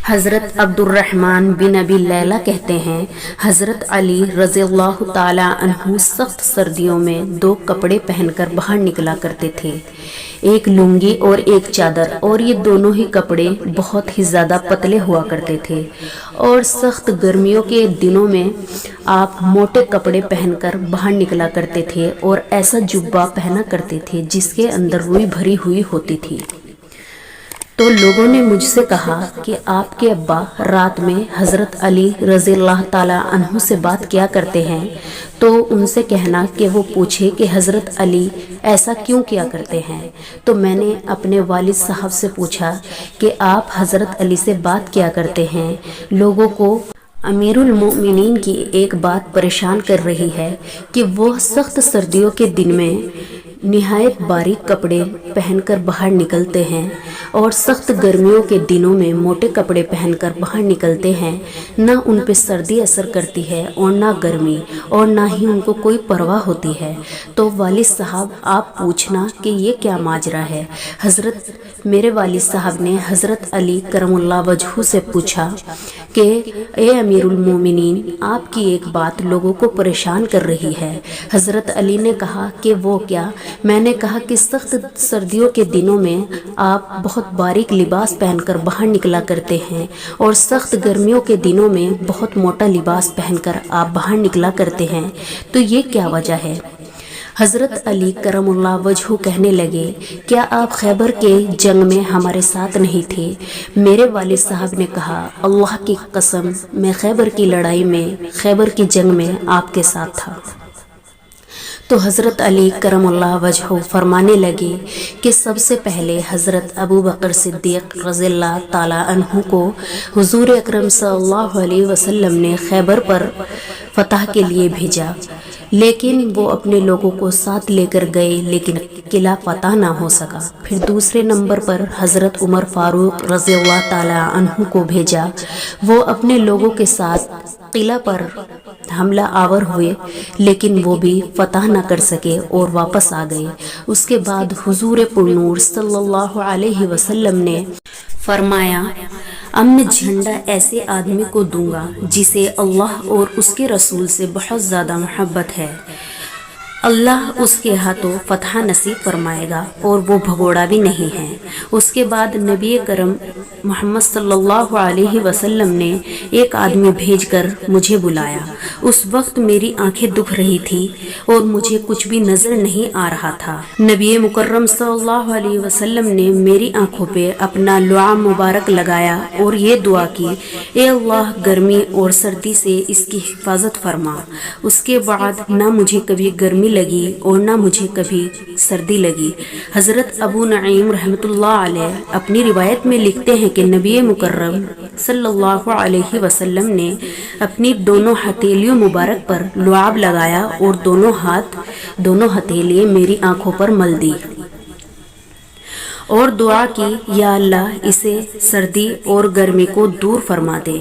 حضرت عبد الرحمن بن ابی لیلہ کہتے ہیں حضرت علی رضی اللہ تعالی عنہ سخت سردیوں میں دو کپڑے پہن کر باہر نکلا کرتے تھے، ایک لنگی اور ایک چادر، اور یہ دونوں ہی کپڑے بہت ہی زیادہ پتلے ہوا کرتے تھے، اور سخت گرمیوں کے دنوں میں آپ موٹے کپڑے پہن کر باہر نکلا کرتے تھے اور ایسا جبہ پہنا کرتے تھے جس کے اندر روئی بھری ہوئی ہوتی تھی۔ تو لوگوں نے مجھ سے کہا کہ آپ کے ابا رات میں حضرت علی رضی اللہ تعالی عنہ سے بات کیا کرتے ہیں، تو ان سے کہنا کہ وہ پوچھے کہ حضرت علی ایسا کیوں کیا کرتے ہیں۔ تو میں نے اپنے والد صاحب سے پوچھا کہ آپ حضرت علی سے بات کیا کرتے ہیں، لوگوں کو امیر المؤمنین کی ایک بات پریشان کر رہی ہے کہ وہ سخت سردیوں کے دن میں نہایت باریک کپڑے پہن کر باہر نکلتے ہیں، اور سخت گرمیوں کے دنوں میں موٹے کپڑے پہن کر باہر نکلتے ہیں، نہ ان پہ سردی اثر کرتی ہے اور نہ گرمی، اور نہ ہی ان کو کوئی پرواہ ہوتی ہے۔ تو والد صاحب آپ پوچھنا کہ یہ کیا ماجرا ہے۔ میرے والد صاحب نے حضرت علی کرم اللہ وجہہ سے پوچھا کہ اے امیر المومنین، آپ کی ایک بات لوگوں کو پریشان کر رہی ہے۔ حضرت علی نے کہا کہ وہ کیا؟ میں نے کہا کہ سخت سردیوں کے دنوں میں آپ بہت باریک لباس پہن کر باہر نکلا کرتے ہیں، اور سخت گرمیوں کے دنوں میں بہت موٹا لباس پہن کر آپ باہر نکلا کرتے ہیں، تو یہ کیا وجہ ہے؟ حضرت علی کرم اللہ وجہہ کہنے لگے، کیا آپ خیبر کے جنگ میں ہمارے ساتھ نہیں تھے؟ میرے والد صاحب نے کہا، اللہ کی قسم میں خیبر کی لڑائی میں، خیبر کی جنگ میں آپ کے ساتھ تھا۔ تو حضرت علی کرم اللہ وجہہ فرمانے لگے کہ سب سے پہلے حضرت ابو بکر صدیق رضی اللہ تعالی عنہ کو حضور اکرم صلی اللہ علیہ وسلم نے خیبر پر فتح کے لیے بھیجا، لیکن وہ اپنے لوگوں کو ساتھ لے کر گئے، لیکن قلعہ فتح نہ ہو سکا۔ پھر دوسرے نمبر پر حضرت عمر فاروق رضی اللہ تعالی عنہ کو بھیجا، وہ اپنے لوگوں کے ساتھ قلعہ پر حملہ آور ہوئے، لیکن وہ بھی فتح نہ کر سکے اور واپس آ گئے۔ اس کے بعد حضور پرنور صلی اللہ علیہ وسلم نے فرمایا، اب میں جھنڈا ایسے آدمی کو دوں گا جسے اللہ اور اس کے رسول سے بہت زیادہ محبت ہے، اللہ اس کے ہاتھوں فتح نصیب فرمائے گا، اور وہ بھگوڑا بھی نہیں ہے۔ اس کے بعد نبی کرم محمد صلی اللہ علیہ وسلم نے ایک آدمی بھیج کر مجھے بلایا۔ اس وقت میری آنکھیں دکھ رہی تھی اور مجھے کچھ بھی نظر نہیں آ رہا تھا۔ نبی مکرم صلی اللہ علیہ وسلم نے میری آنکھوں پہ اپنا لعاب مبارک لگایا اور یہ دعا کی، اے اللہ گرمی اور سردی سے اس کی حفاظت فرما۔ اس کے بعد نہ مجھے کبھی گرمی لگی اور نہ مجھے کبھی سردی لگی۔ حضرت ابو نعیم رحمۃ اللہ علیہ اپنی روایت میں لکھتے ہیں کہ نبی مکرم صلی اللہ علیہ وسلم نے اپنی دونوں ہتھیلیوں مبارک پر لعاب لگایا اور دونوں ہتھیلیاں میری آنکھوں پر مل دی اور دعا کی، یا اللہ اسے سردی اور گرمی کو دور فرما دے۔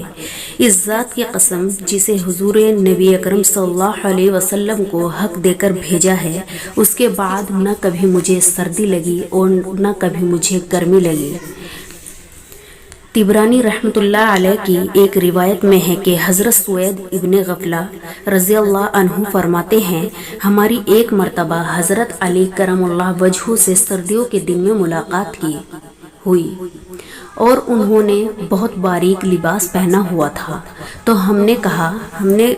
اس ذات کی قسم جسے حضور نبی اکرم صلی اللہ علیہ وسلم کو حق دے کر بھیجا ہے، اس کے بعد نہ کبھی مجھے سردی لگی اور نہ کبھی مجھے گرمی لگی۔ طبرانی رحمۃ اللہ علیہ کی ایک روایت میں ہے کہ حضرت سوید ابن غفلہ رضی اللہ عنہ فرماتے ہیں، ہماری ایک مرتبہ حضرت علی کرم اللہ وجہہ سے سردیوں کے دن میں ملاقات ہوئی اور انہوں نے بہت باریک لباس پہنا ہوا تھا۔ تو ہم نے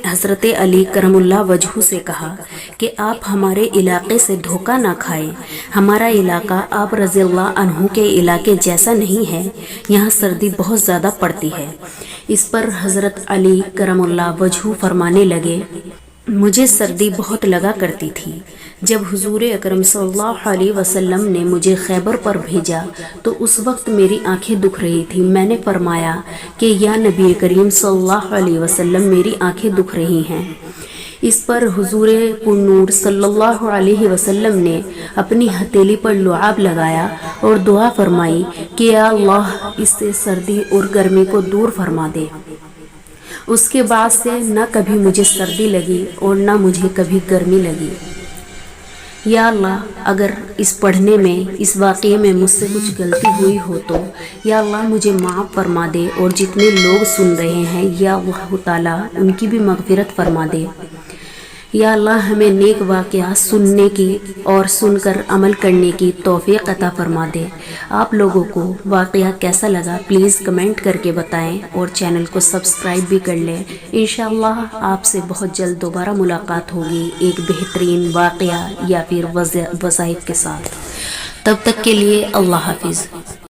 حضرت علی کرم اللہ وجہہ سے کہا کہ آپ ہمارے علاقے سے دھوکہ نہ کھائیں، ہمارا علاقہ آپ رضی اللہ عنہ کے علاقے جیسا نہیں ہے، یہاں سردی بہت زیادہ پڑتی ہے۔ اس پر حضرت علی کرم اللہ وجہہ فرمانے لگے، مجھے سردی بہت لگا کرتی تھی۔ جب حضور اکرم صلی اللہ علیہ وسلم نے مجھے خیبر پر بھیجا تو اس وقت میری آنکھیں دکھ رہی تھی۔ میں نے فرمایا کہ یا نبی کریم صلی اللہ علیہ وسلم میری آنکھیں دکھ رہی ہیں۔ اس پر حضور پرنور صلی اللہ علیہ وسلم نے اپنی ہتھیلی پر لعاب لگایا اور دعا فرمائی کہ یا اللہ اس سے سردی اور گرمی کو دور فرما دے۔ اس کے بعد سے نہ کبھی مجھے سردی لگی اور نہ مجھے کبھی گرمی لگی۔ یا اللہ اگر اس پڑھنے میں اس واقعے میں مجھ سے کچھ غلطی ہوئی ہو تو یا اللہ مجھے معاف فرما دے، اور جتنے لوگ سن رہے ہیں یا اللہ تعالیٰ ان کی بھی مغفرت فرما دے۔ یا اللہ ہمیں نیک واقعہ سننے کی اور سن کر عمل کرنے کی توفیق عطا فرما دے۔ آپ لوگوں کو واقعہ کیسا لگا پلیز کمنٹ کر کے بتائیں، اور چینل کو سبسکرائب بھی کر لیں۔ انشاءاللہ آپ سے بہت جلد دوبارہ ملاقات ہوگی ایک بہترین واقعہ یا پھر وظائف کے ساتھ۔ تب تک کے لیے اللہ حافظ۔